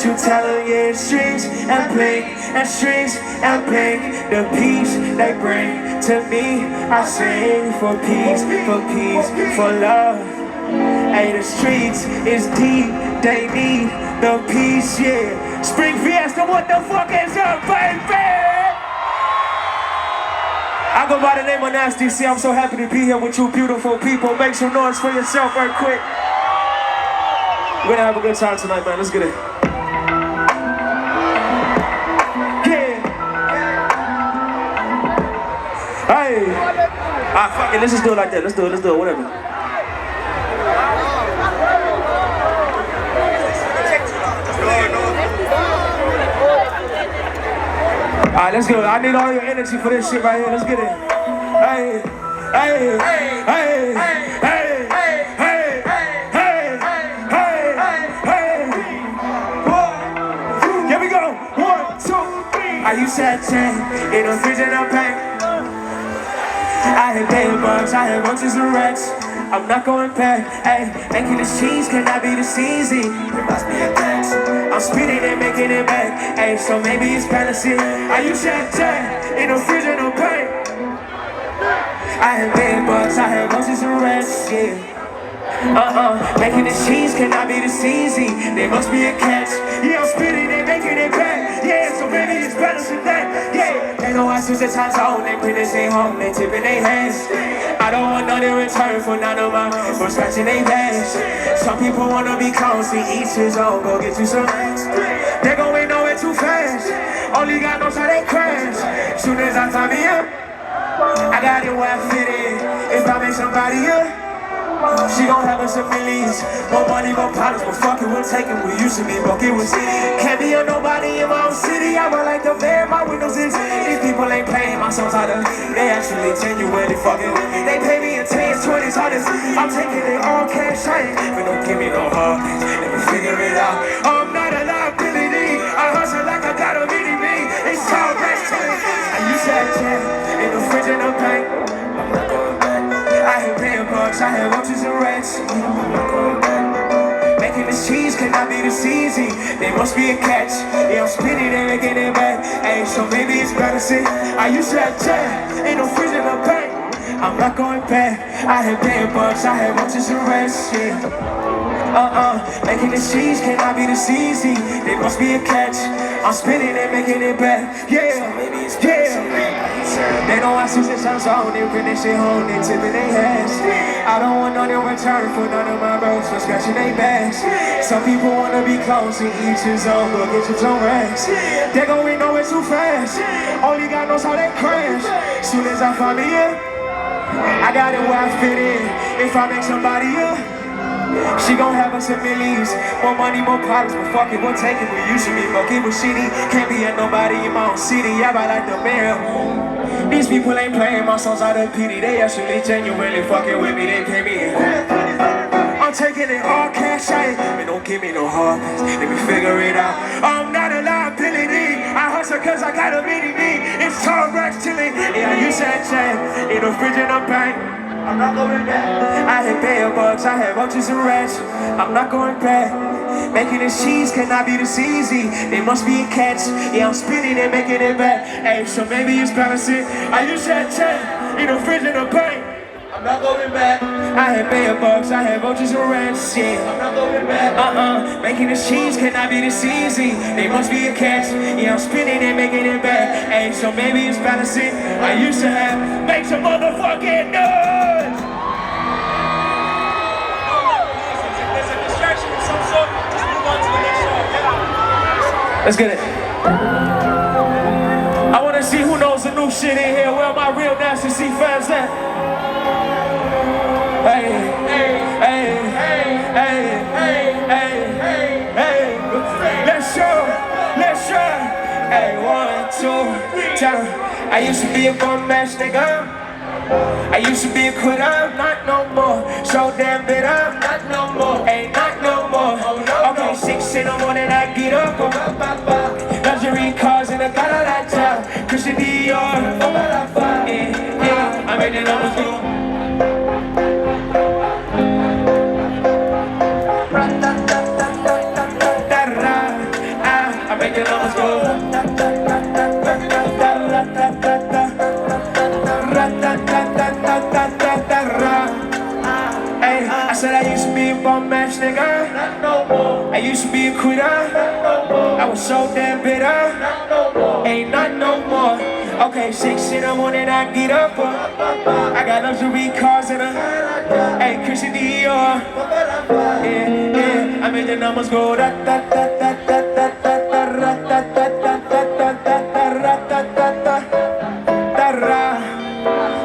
you tell them, yeah, it's strings and pink, and strings and pink. The peace they bring to me, I sing for peace, for love. Hey, the streets is deep, they need the peace, yeah. Spring Fiesta, what the fuck is up, baby? I go by the name of Nasty C. I'm so happy to be here with you beautiful people. Make some noise for yourself right quick. We're gonna have a good time tonight, man. Let's get it. Yeah. Hey. Ah, fuck it. Let's just do it like that. Let's do it, whatever. Alright, let's go. I need all your energy for this shit right here. Let's get it. Hey, hey, hey, hey, hey, hey, hey, hey, hey, hey, hey. Here we go. 1, 2, 3. I used to have 10 in a vision of pain. I had bed bugs, I had roaches and rats. I'm not going back, ayy. Making this cheese cannot be this easy. It must be a tax. I'm spitting and making it back, ayy. So maybe it's fantasy. I used to have 10 in a vision of pain. I had bed bugs, I had roaches and rats, yeah. Making this cheese cannot be this easy. There must be a catch. Yeah, I'm spitting and making it back. Yeah, so maybe it's better than that. Yeah, they know I switch the time zone. They bring this thing home, they tipping their hands. I don't want nothing in return for none of my for scratching their backs. Some people wanna be close, see each his own. Go get you some rest. They gon' ain't nowhere too fast. Only God knows how they crash. Soon as I find me up, I got it where I fit in. If I make somebody up, she gon' have us a millions. More money, more problems, but fuck it, we'll take it. We used to be broke, it was can't be a nobody in my own city. I run like the man, my windows is. These people ain't playing my songs out of. They actually genuinely fucking. They pay me in 10s, 20s, 100s. I'm taking it all cash, but don't give me no hug. Let me figure it out. I'm not a liability. I hustle like I got a mini-me. It's all Blxckie. I used to have 10 in the fridge in the bank. I'm not going back. I had bed bugs, I had roaches and rats. I'm not going back. Making this cheese cannot be this easy. There must be a catch. Yeah, I'm spinning and making it back. Hey, so maybe it's better sit. I used to have 10 in the fridge in the bank. I'm not going back. I had bed bugs, I had roaches and rats. Yeah. Making this cheese cannot be this easy. There must be a catch. I'm spinning and making it back. Yeah, maybe it's they know I see this sounds on. They bring this shit home, they tipping their hands. I don't want none in return for none of my bros for scratching their backs. Some people wanna be close and each his own. Go get your own racks. They gon' ain't nowhere too fast. Only God knows how they crash. Soon as I find me up, I got it where I fit in. If I make somebody up, she gon' have us in millions. More money, more problems, but fuck it, we'll take it. We used to be broke, it was shitty. Can't be a nobody in my own city. Yeah, I like the mayor. These people ain't playing my songs out of pity. They actually genuinely fucking with me, they pay me. I'm taking it all cash, but don't give me no hard pass. Let me figure it out. I'm not a liability. I hustle cause I got a mini-me. It's tall racks chilling. Yeah, you said check in the fridge in the bank. I'm not going back. I had bed bugs, I had roaches and rats. I'm not going back. Making this cheese cannot be this easy. There must be a catch. Yeah, I'm spinning and making it back. Hey, so maybe it's balancing. I used to have 10 in the fridge in the bank. I'm not going back. I had bed bugs, I had roaches and rats. Yeah, I'm not going back. Making this cheese cannot be this easy. There must be a catch. Yeah, I'm spinning and making it back. Hey, so maybe it's balancing. I used to have make some motherfucking noise. There's a distraction of some sort. Just move on to the next song. Let's get it. I want to see who knows the new shit in here. Where are my real Nasty C fans at? Hey, hey, hey, hey, hey, hey, hey, hey. Let's show. Hey, 1, 2, 3. I used to be a bum-ass nigga. I used to be a quitter, not no more. So damn bitter, not no more. Hey, not no more. Okay, 6 in the morning I get up. Luxury cars in a Galata. Christian Dior. Yeah, I made it on the floor. make the numbers go. Hey, I said I used to be a bum ass nigga. I used to be a quitter. I was so damn bitter. Ain't not no more. Okay, 6 in the morning I get up. I got luxury cars in her. Hey, Christian Dior. Yeah, I made the numbers go.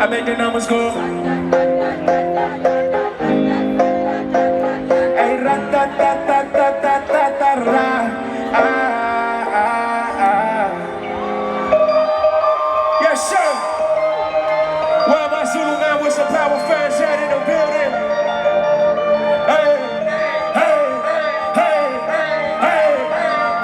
I made the numbers go. Hey, yes, sir. Well, my Zulu man with some power fans out in the building. Hey, hey, hey, hey,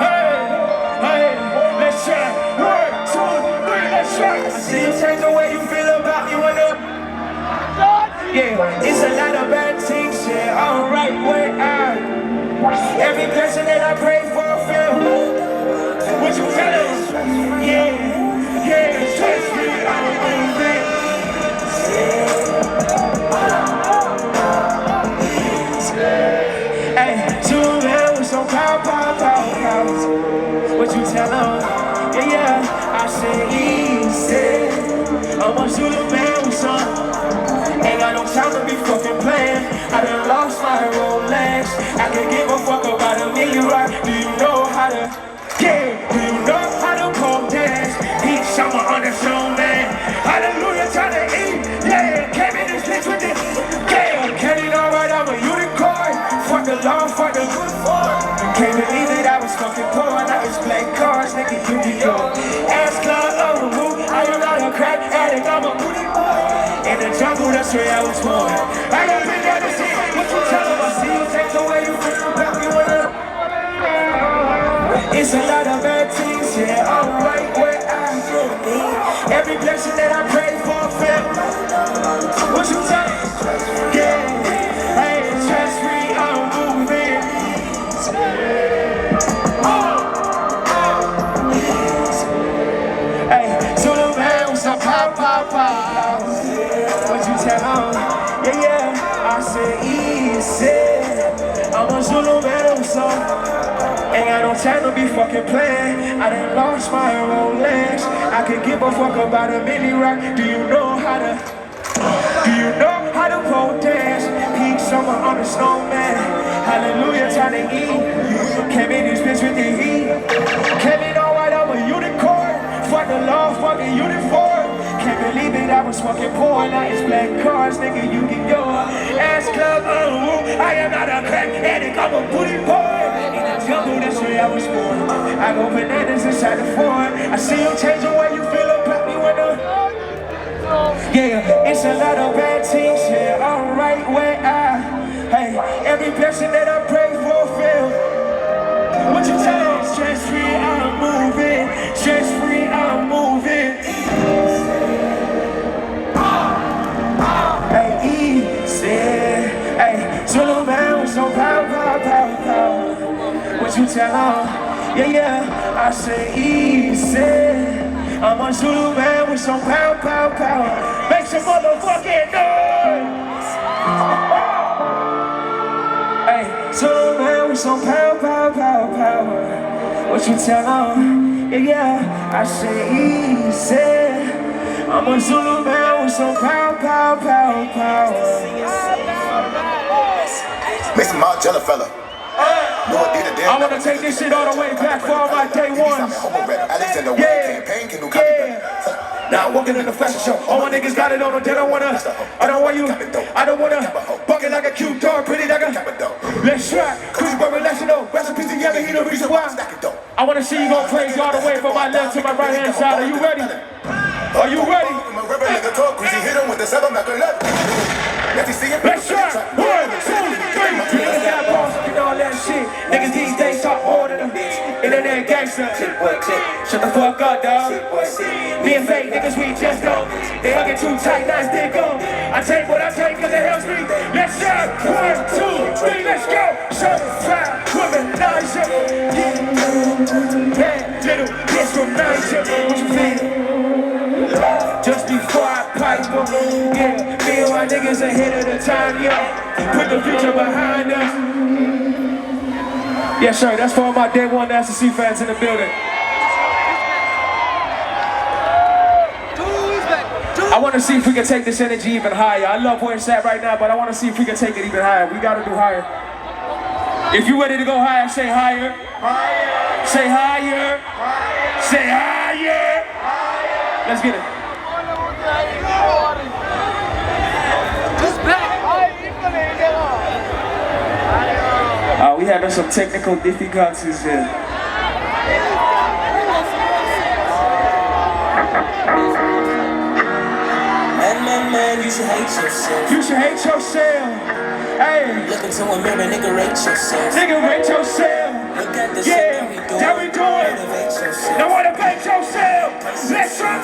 hey, hey. Let's try. 1, 2, 3, let's try. I see you change the way you feel about me when up. Yeah, it's a lot of bad things, yeah, alright, where I every blessing that I pray for, feel. What you tell us? Yeah, yeah, trust me, I'm moving. Hey, Zulu man with some power. What you tell them? Yeah, I say easy. I'm a Zulu man with some. Ain't got no time to be fucking playing. I done lost my Rolex. I can give a fuck about a million right. Do you know how to? Yeah, do you know how to pole dance? Peace, I'm on the show, man. Hallelujah, trying to eat. Yeah, came in this bitch with it. Yeah, can't it alright, I'm a unicorn. Fuck the law, fuck the good form. Can't believe it, I was fucking poor. Now it's black cars, nigga, you be yo. Ass club, oh, who? I am not a crack addict, I'm a booty boy. In the jungle, that's where I was born. I ain't been there to see what you tell them. I see you take the way you feel about me when up. It's a lot of bad things, yeah, alright where I'm going. Every blessing that I pray for, feel. What you tell them? Yeah, hey, stress free, I'm moving. Hey, Zulu man with some pow. What you tell them? Yeah, I say easy. I'm a Zulu man with some. Ain't got no time to be fucking playing. I done lost my Rolex. I can give a fuck about a mini rock. Do you know how to? Do you know how to pole dance? Peak summer on the snowman. Hallelujah, trying to eat. Came in this bitch with the heat. Came in alright, I'm a unicorn. Fuck the law, fucking uniform. Can't believe it, I was fucking poor. Now it's black cars, nigga, you can go. Ass club, oh, I am not a crack addict, I'm a booty boy. In the jungle, that's where I was born. I go bananas inside the Ford. I see you change the way you feel about me when yeah, it's a lot of bad things, yeah, alright where I hey, every blessing that I pray for, feel. What you tell me? Stress free, I'm moving. Stress free, I'm moving. Hey, easy. Hey, Zulu man with some power. What you tell them? Yeah, I say easy. I'm a Zulu man with some power. Make some motherfucking noise. Hey, Zulu man with some power. What you tell them? Yeah, I say easy. I'm a Zulu man with some power. Make some Margella fella. I want to take this shit all the way back for all my day ones. Yeah. Now walking in the fashion show. All my niggas got it on them. They don't wanna. I don't want bucket like a cute dog, pretty like a. Let's try. Cruise by relational. Recipes together, he the reason why. I want to see you go crazy all the way from my left to my right hand side. Are you ready? Are you ready? Let's try. 1, 2, 3. Niggas got balls up and all that shit. Niggas these days talk more than them. Internet gangster. Shut the fuck up, dog. Being fake niggas, we just don't. They hugging too tight, nice dick on. I take what I take cause it helps me. Let's try. 1, 2, 3, let's go. Certified womanizer. Yeah. little kiss from Nigel. What you feel? Just before I pipe up, yeah. Me and my niggas ahead of the time, yeah. Put the future behind us. Yes, sir. That's for all my day one SC fans in the building. I want to see if we can take this energy even higher. I love where it's at right now, but I want to see if we can take it even higher. We got to do higher. If you ready to go higher, say higher. Higher. Say higher. Higher. Say higher. Higher. Let's get it. We having some technical difficulties here. Man, you should hate yourself. You should hate yourself. Hey. Look into a mirror, nigga, rate yourself. Nigga, rate yourself. Look at the shit that we doing. Motivate yourself. Now motivate yourself. Let's try.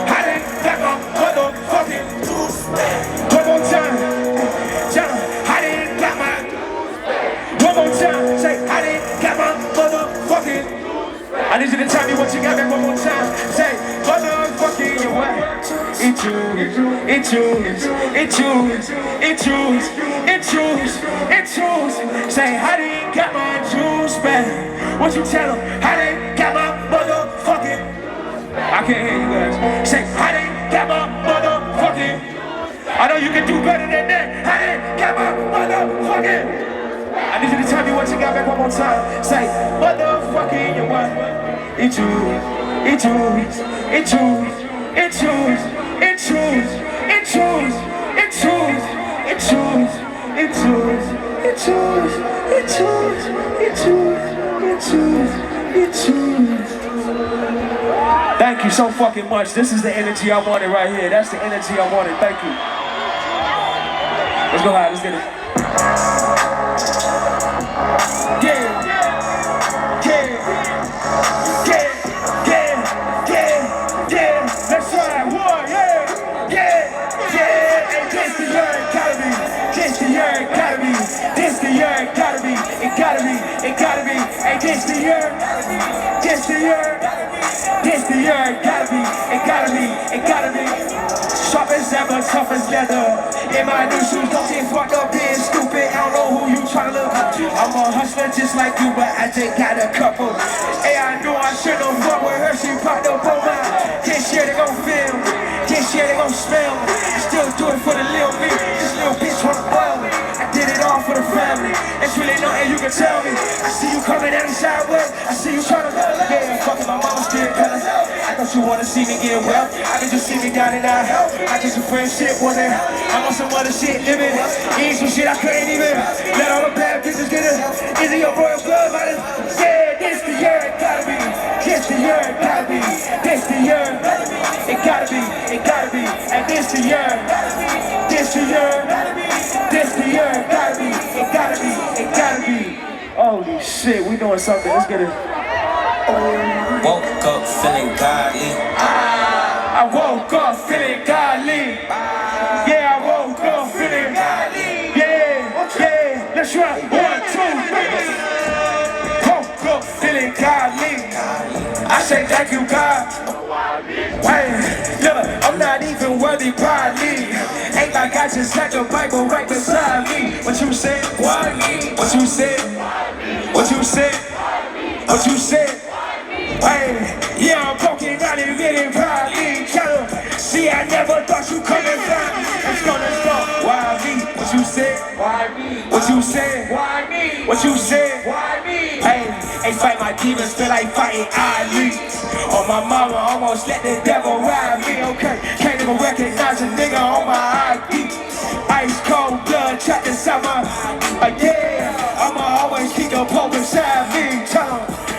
I didn't got my motherfucking one more time. I didn't got my one more time. Say, I didn't got my motherfucking. I need you to tell me what you got back one more time. Say, motherfucking your way. It choose. Say, I didn't got my juice back. What you tell them? I didn't got my motherfucking. I can't hear you guys. Say, I didn't got my motherfucking. I know you can do better than that. I didn't got my motherfucking. I need you to tell me what you got back one more time. Say, motherfucking your what? It choose. Thank you so fucking much. This is the energy I wanted right here. That's the energy I wanted. Thank you. Let's go high. Let's get it. Yeah. Let's try that one. Yeah. And this the year it gotta be. This the year it gotta be. This the year it gotta be. It gotta be. And this the year. This the year it gotta be. It gotta be. Sharp as ever, tough as leather. In my new shoes, don't get fucked up being stupid. I don't know who you tryna look up to. I'm a hustler just like you, but I just got a couple. Hey, I know I should've fucked with her, she popped up on mine. This year they gon' film, this year they gon' smell me. Still do it for the little me, this little bitch wanna spoil me. I did it all for the family, it's really nothing you can tell me. I see you coming down the sideways, I see you tryna yeah, fucking my mama still colors. I thought you wanna see me get well, I can just see me down and out. I just a friendship wasn't, I'm on some other shit living. Ain't some shit I couldn't even let all the bad bitches get it. Is it your royal blood? Yeah, this the year it gotta be. This the year it gotta be. This the year it gotta be. And this the year. This the year it gotta be. It gotta be. Holy shit, we doing something. Let's get it. Woke up feeling godly. I woke up feeling godly. Yeah, I woke up feeling godly. Yeah. Let's try. 1, 2, 3. Woke up feeling godly. I say thank you, God. Hey, look, I'm not even worthy, probably. Ain't like I just had the Bible right beside me. What you said? Why me? What you said? What you said? What you said? Hey, yeah, I'm broken out and really proudly. See, I never thought you couldn't find me. It's gonna stop. Why me? What you said? Why me? What you said? Why me? What you said? Why me? Hey, fight my demons, feel like fighting A-Reece. Oh, my mama almost let the devil ride me. Okay, can't even recognize a nigga on my ID. Ice cold blood trapped inside my. Yeah, I'ma always keep the Pope inside me.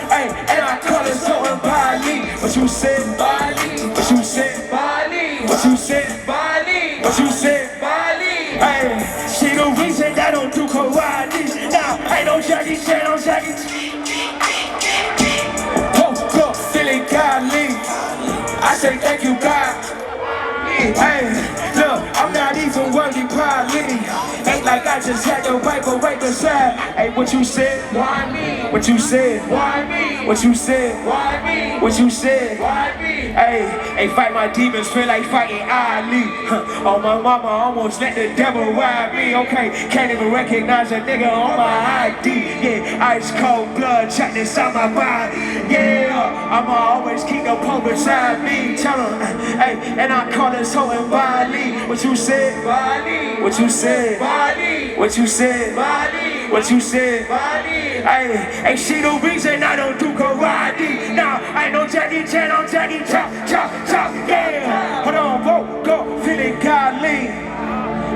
Hey, and I call it so unbody. What you said? Body. What you said? Body. What you said? Body. What you said? Body. Hey, she the reason that I don't do karate. Now, ain't no Jackie Chan, no Jackie. Woke up feeling godly. I say thank you, God. Hey, look, I'm not even worthy, probably. Ain't like I I just had to wipe away the sad. Hey, what you said? Why me? What you said? Why me? What you said? Why me? What you said? Why me? Hey, fight my demons, feel like fighting A-Reece. Oh, my mama almost let the devil ride me. Okay, can't even recognize a nigga on my ID. Yeah, ice cold blood trapped inside my body. Yeah, I'ma always keep the pole beside me. Tell him, hey, and I call this hoe in Bali. What you said? Bali. What you said? Bali. What you said? Bali. What you said? Bali. Hey, she the reason I don't do karate. Nah, I ain't no Jackie Chan, I'm Jackie Chop, chop, chop, yeah. Hold on, woke up, feeling godly.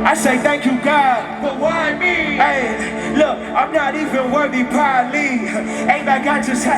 I say thank you, God. But why me? Hey, look, I'm not even worthy, probably. Ain't like I just had